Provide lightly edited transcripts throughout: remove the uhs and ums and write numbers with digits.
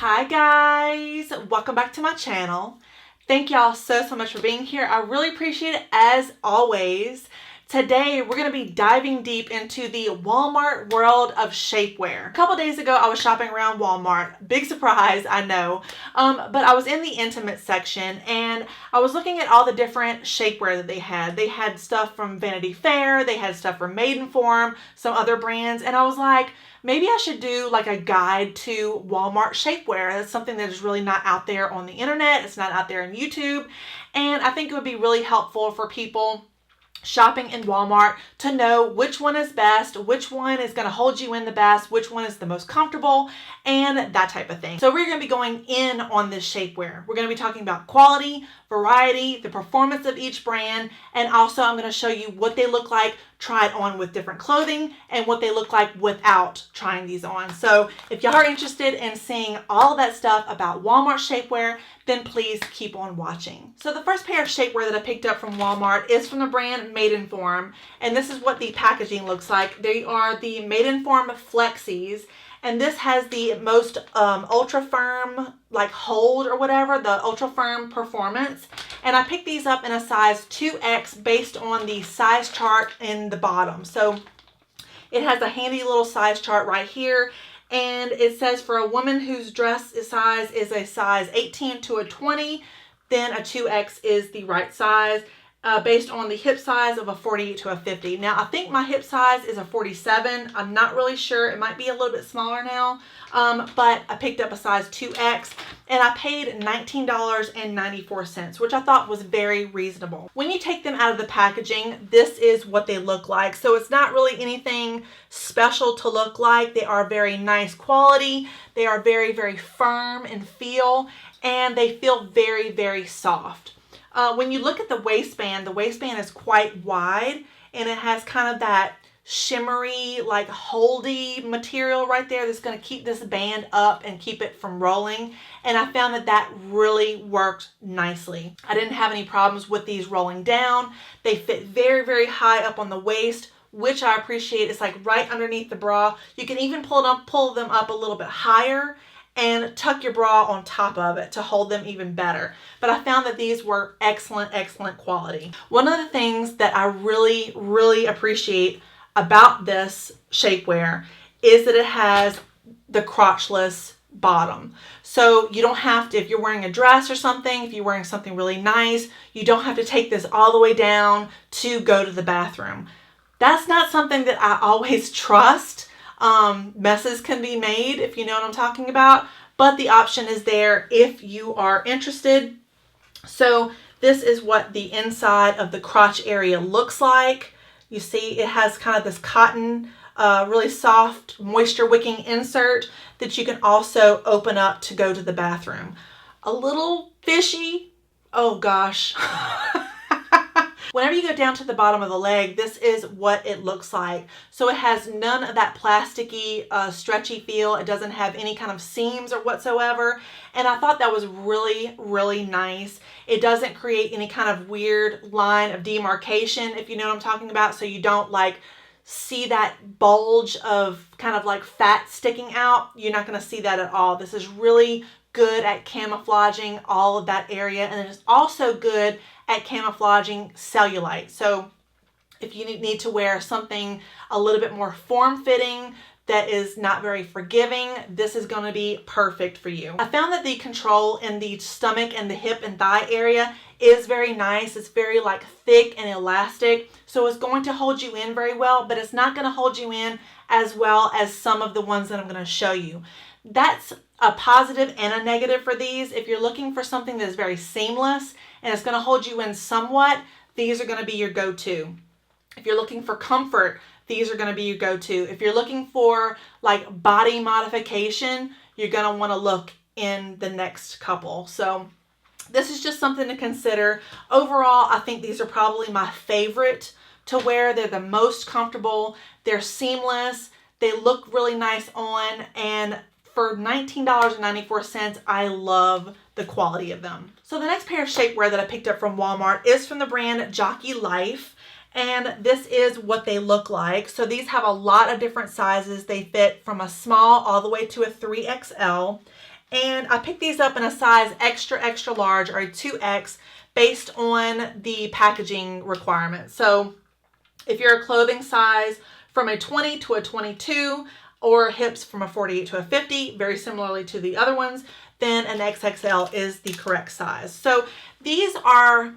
Hi guys, welcome back to my channel. Thank y'all so much for being here. I really appreciate it as always. Today we're going to be diving deep into the Walmart world of shapewear. A couple days ago I was shopping around Walmart. Big surprise, I know. But I was in the intimate section and I was looking at all the different shapewear that they had. They had stuff from Vanity Fair, they had stuff from Maidenform, some other brands, and I was like, maybe I should do like a guide to Walmart shapewear. That's something that is really not out there on the internet. It's not out there on YouTube. And I think it would be really helpful for people shopping in Walmart to know which one is best, which one is going to hold you in the best, which one is the most comfortable, and that type of thing. So we're going to be going in on this shapewear. We're going to be talking about quality, variety, the performance of each brand, and also I'm going to show you what they look like tried on with different clothing and what they look like without trying these on. So if y'all are interested in seeing all of that stuff about Walmart shapewear, then please keep on watching. So the first pair of shapewear that I picked up from Walmart is from the brand Maidenform, and this is what the packaging looks like. They are the Maidenform Flexies, and this has the most ultra firm like hold or whatever, the ultra firm performance. And I picked these up in a size 2X based on the size chart in the bottom. So it has a handy little size chart right here. And it says for a woman whose dress size is a size 18 to a 20, then a 2X is the right size. Based on the hip size of a 48 to a 50. Now, I think my hip size is a 47. I'm not really sure. It might be a little bit smaller now, but I picked up a size 2X, and I paid $19.94, which I thought was very reasonable. When you take them out of the packaging, this is what they look like. So it's not really anything special to look like. They are very nice quality. They are very, very firm in feel, and they feel very, very soft. When you look at the waistband is quite wide, and it has kind of that shimmery, like holdy material right there that's going to keep this band up and keep it from rolling. And I found that that really worked nicely. I didn't have any problems with these rolling down. They fit very, very high up on the waist, which I appreciate. It's like right underneath the bra. You can even pull them up a little bit higher and tuck your bra on top of it to hold them even better. But I found that these were excellent, excellent quality. One of the things that I really, really appreciate about this shapewear is that it has the crotchless bottom. So you don't have to, if you're wearing a dress or something, if you're wearing something really nice, you don't have to take this all the way down to go to the bathroom. That's not something that I always trust. Messes can be made, if you know what I'm talking about, but the option is there if you are interested. So this is what the inside of the crotch area looks like. You see it has kind of this cotton, really soft, moisture wicking insert that you can also open up to go to the bathroom. A little fishy. Oh gosh. Whenever you go down to the bottom of the leg, this is what it looks like. So it has none of that plasticky, stretchy feel. It doesn't have any kind of seams or whatsoever. And I thought that was really, really nice. It doesn't create any kind of weird line of demarcation, if you know what I'm talking about. So you don't like see that bulge of kind of like fat sticking out. You're not going to see that at all. This is really good at camouflaging all of that area, and it is also good at camouflaging cellulite. So if you need to wear something a little bit more form-fitting that is not very forgiving, this is going to be perfect for you. I found that the control in the stomach and the hip and thigh area is very nice. It's very like thick and elastic, so it's going to hold you in very well, but it's not going to hold you in as well as some of the ones that I'm going to show you. That's a positive and a negative for these. If you're looking for something that is very seamless and it's going to hold you in somewhat, these are going to be your go-to. If you're looking for comfort, these are going to be your go-to. If you're looking for like body modification, you're going to want to look in the next couple. So this is just something to consider. Overall, I think these are probably my favorite to wear. They're the most comfortable. They're seamless. They look really nice on, and for $19.94, I love the quality of them. So the next pair of shapewear that I picked up from Walmart is from the brand Jockey Life. And this is what they look like. So these have a lot of different sizes. They fit from a small all the way to a 3XL. And I picked these up in a size extra, extra large, or a 2X, based on the packaging requirements. So if you're a clothing size from a 20 to a 22, or hips from a 48 to a 50, very similarly to the other ones, then an XXL is the correct size. So these are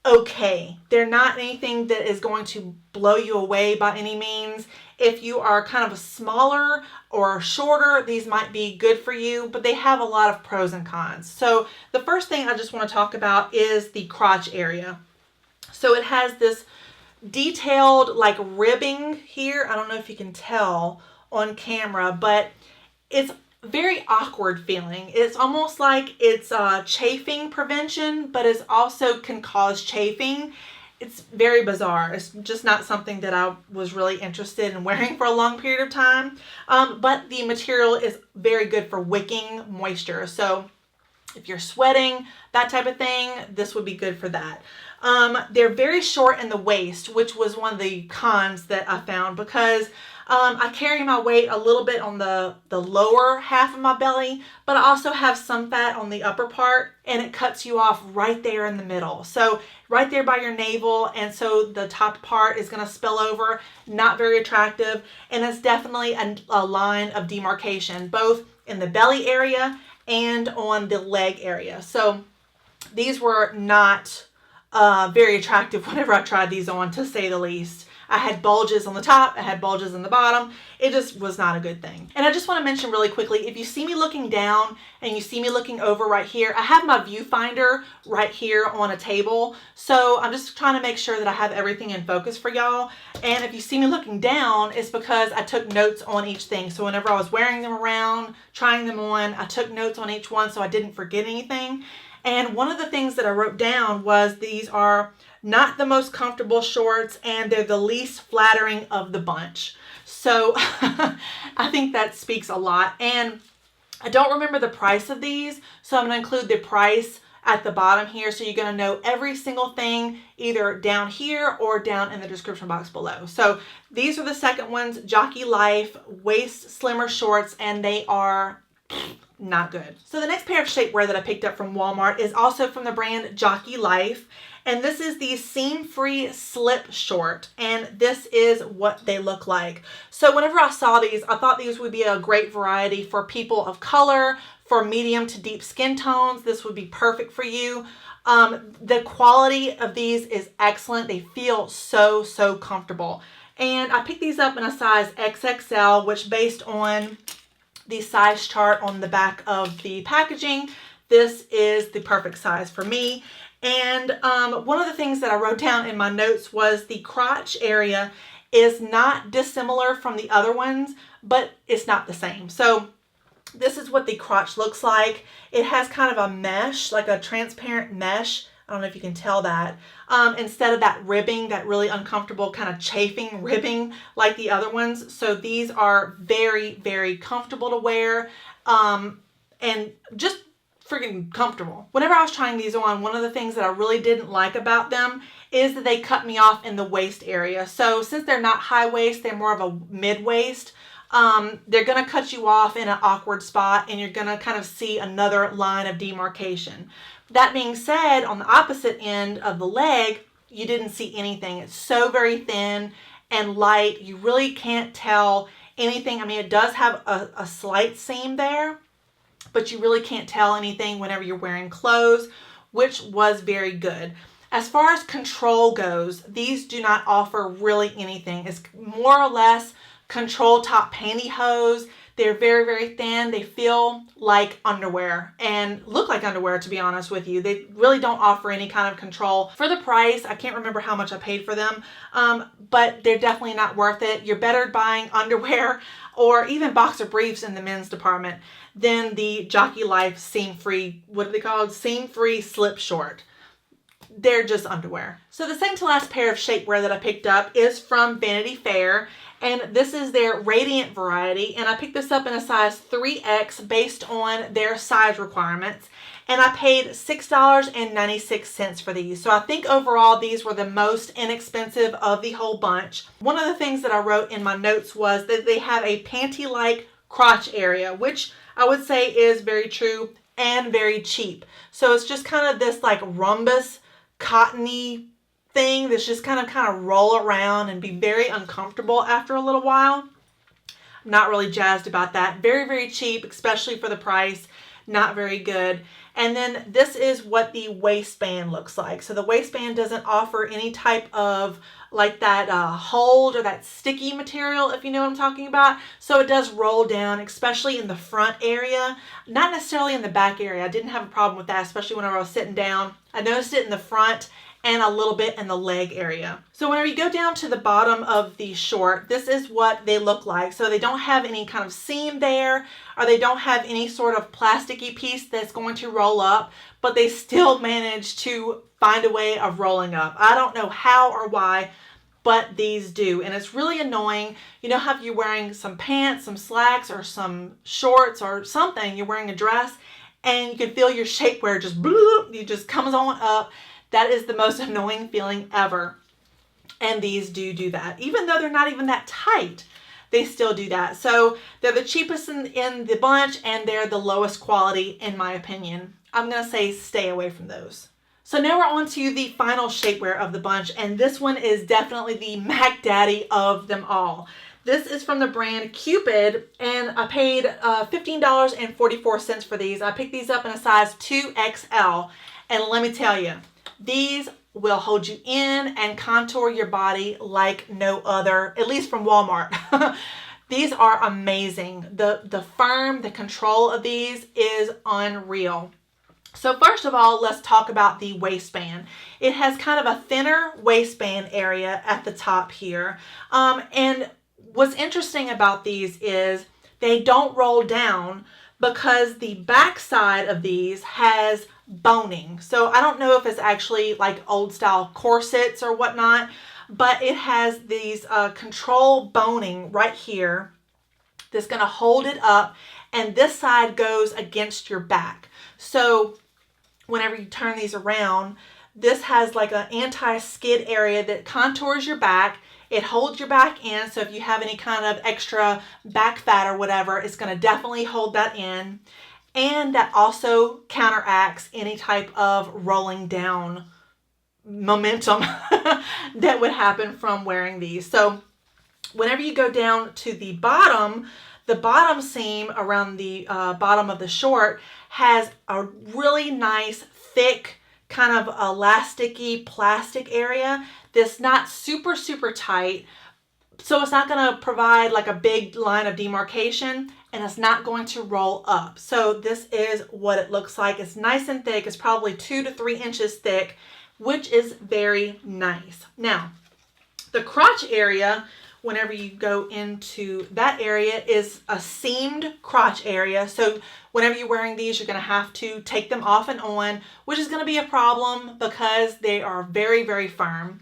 okay. They're not anything that is going to blow you away by any means. If you are kind of a smaller or shorter, these might be good for you, but they have a lot of pros and cons. So the first thing I just want to talk about is the crotch area. So it has this detailed like ribbing here. I don't know if you can tell on camera, but it's very awkward feeling. It's almost like it's chafing prevention, but it also can cause chafing. It's very bizarre. It's just not something that I was really interested in wearing for a long period of time. But the material is very good for wicking moisture. So if you're sweating, that type of thing, this would be good for that. They're very short in the waist, which was one of the cons that I found, because I carry my weight a little bit on the lower half of my belly, but I also have some fat on the upper part, and it cuts you off right there in the middle. So right there by your navel, and so the top part is going to spill over, not very attractive, and it's definitely a line of demarcation, both in the belly area and on the leg area. So these were not very attractive whenever I tried these on, to say the least. I had bulges on the top, I had bulges on the bottom. It just was not a good thing. And I just want to mention really quickly, if you see me looking down and you see me looking over right here, I have my viewfinder right here on a table. So I'm just trying to make sure that I have everything in focus for y'all. And if you see me looking down, it's because I took notes on each thing. So whenever I was wearing them around, trying them on, I took notes on each one so I didn't forget anything. And one of the things that I wrote down was these are not the most comfortable shorts, and they're the least flattering of the bunch. So I think that speaks a lot. And I don't remember the price of these, so I'm going to include the price at the bottom here, so you're going to know every single thing either down here or down in the description box below. So these are the second ones, Jockey Life waist slimmer shorts, and they are not good. So the next pair of shapewear that I picked up from Walmart is also from the brand Jockey Life. And this is the seam-free slip short, and this is what they look like. So whenever I saw these, I thought these would be a great variety for people of color, for medium to deep skin tones. This would be perfect for you. The quality of these is excellent. They feel so, so comfortable. And I picked these up in a size XXL, which based on the size chart on the back of the packaging, this is the perfect size for me. And one of the things that I wrote down in my notes was the crotch area is not dissimilar from the other ones, but it's not the same. So this is what the crotch looks like. It has kind of a mesh, like a transparent mesh. I don't know if you can tell that. Instead of that ribbing, that really uncomfortable kind of chafing ribbing like the other ones. So these are very, very comfortable to wear, and just freaking comfortable. Whenever I was trying these on, one of the things that I really didn't like about them is that they cut me off in the waist area. So since they're not high waist, they're more of a mid waist. They're going to cut you off in an awkward spot, and you're going to kind of see another line of demarcation. That being said, on the opposite end of the leg, you didn't see anything. It's so very thin and light. You really can't tell anything. I mean, it does have a slight seam there, but you really can't tell anything whenever you're wearing clothes, which was very good. As far as control goes, these do not offer really anything. It's more or less control top pantyhose. They're very, very thin. They feel like underwear and look like underwear, to be honest with you. They really don't offer any kind of control. For the price, I can't remember how much I paid for them, but they're definitely not worth it. You're better buying underwear or even boxer briefs in the men's department than the Jockey Life seam-free, what are they called? Seam-free slip short. They're just underwear. So the second to last pair of shapewear that I picked up is from Vanity Fair, and this is their Radiant variety, and I picked this up in a size 3X based on their size requirements, and I paid $6.96 for these. So I think overall these were the most inexpensive of the whole bunch. One of the things that I wrote in my notes was that they have a panty-like crotch area, which I would say is very true and very cheap. So it's just kind of this like rhombus cottony thing that's just kind of roll around and be very uncomfortable after a little while. Not really jazzed about that. Very, very cheap, especially for the price. Not very good. And then this is what the waistband looks like. So the waistband doesn't offer any type of like that hold or that sticky material, if you know what I'm talking about. So it does roll down, especially in the front area, not necessarily in the back area. I didn't have a problem with that, especially whenever I was sitting down. I noticed it in the front and a little bit in the leg area. So whenever you go down to the bottom of the short, this is what they look like. So they don't have any kind of seam there, or they don't have any sort of plasticky piece that's going to roll up, but they still manage to find a way of rolling up. I don't know how or why, but these do. And it's really annoying. You know how if you're wearing some pants, some slacks, or some shorts or something, you're wearing a dress, and you can feel your shapewear just bloop, it just comes on up. That is the most annoying feeling ever. And these do that. Even though they're not even that tight, they still do that. So they're the cheapest in the bunch, and they're the lowest quality in my opinion. I'm going to say stay away from those. So now we're on to the final shapewear of the bunch, and this one is definitely the Mac Daddy of them all. This is from the brand Cupid, and I paid $15.44 for these. I picked these up in a size 2XL, and let me tell you, these will hold you in and contour your body like no other, at least from Walmart. These are amazing. The firm, the control of these is unreal. So first of all, let's talk about the waistband. It has kind of a thinner waistband area at the top here. And what's interesting about these is they don't roll down because the back side of these has boning. So I don't know if it's actually like old style corsets or whatnot, but it has these control boning right here that's going to hold it up, and this side goes against your back. So whenever you turn these around, this has like an anti-skid area that contours your back. It holds your back in, so if you have any kind of extra back fat or whatever, it's going to definitely hold that in. And that also counteracts any type of rolling down momentum that would happen from wearing these. So whenever you go down to the bottom seam around the bottom of the short has a really nice, thick, kind of elasticy plastic area that's not super, super tight. So it's not going to provide like a big line of demarcation, and it's not going to roll up. So this is what it looks like. It's nice and thick. It's probably 2 to 3 inches thick, which is very nice. Now, the crotch area, whenever you go into that area, is a seamed crotch area. So whenever you're wearing these, you're going to have to take them off and on, which is going to be a problem because they are very, very firm.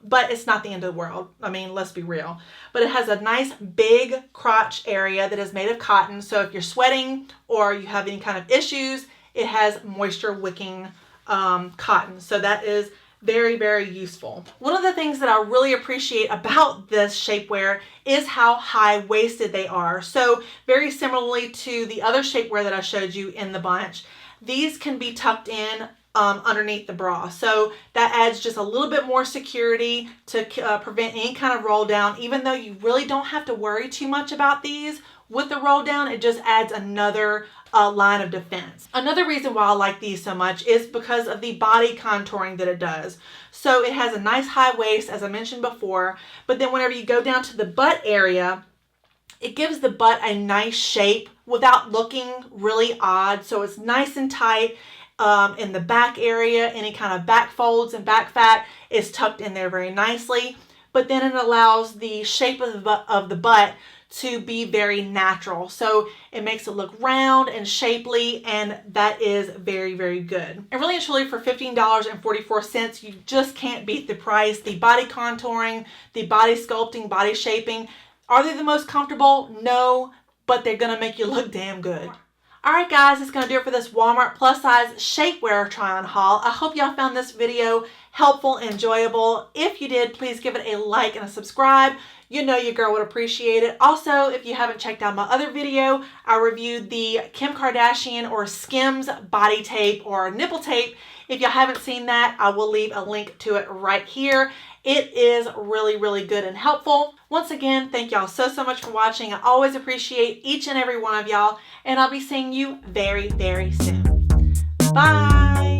But it's not the end of the world. I mean, let's be real. But it has a nice big crotch area that is made of cotton. So if you're sweating or you have any kind of issues, it has moisture wicking cotton. So that is very, very useful. One of the things that I really appreciate about this shapewear is how high-waisted they are. So very similarly to the other shapewear that I showed you in the bunch, these can be tucked in underneath the bra. So that adds just a little bit more security to prevent any kind of roll down. Even though you really don't have to worry too much about these with the roll down, it just adds another line of defense. Another reason why I like these so much is because of the body contouring that it does. So it has a nice high waist, as I mentioned before, but then whenever you go down to the butt area, it gives the butt a nice shape without looking really odd. So it's nice and tight. In the back area, any kind of back folds and back fat is tucked in there very nicely, but then it allows the shape of the butt to be very natural. So it makes it look round and shapely, and that is very, very good. And really and truly, for $15.44, you just can't beat the price. The body contouring, the body sculpting, body shaping, are they the most comfortable? No, but they're gonna make you look damn good. Alright guys, that's going to do it for this Walmart plus size shapewear try on haul. I hope y'all found this video helpful and enjoyable. If you did, please give it a like and a subscribe. you know your girl would appreciate it. Also, if you haven't checked out my other video, I reviewed the Kim Kardashian or Skims body tape or nipple tape. If you haven't seen that, I will leave a link to it right here. It is really, really good and helpful. Once again, thank y'all so much for watching. I always appreciate each and every one of y'all, and I'll be seeing you very, very soon. Bye.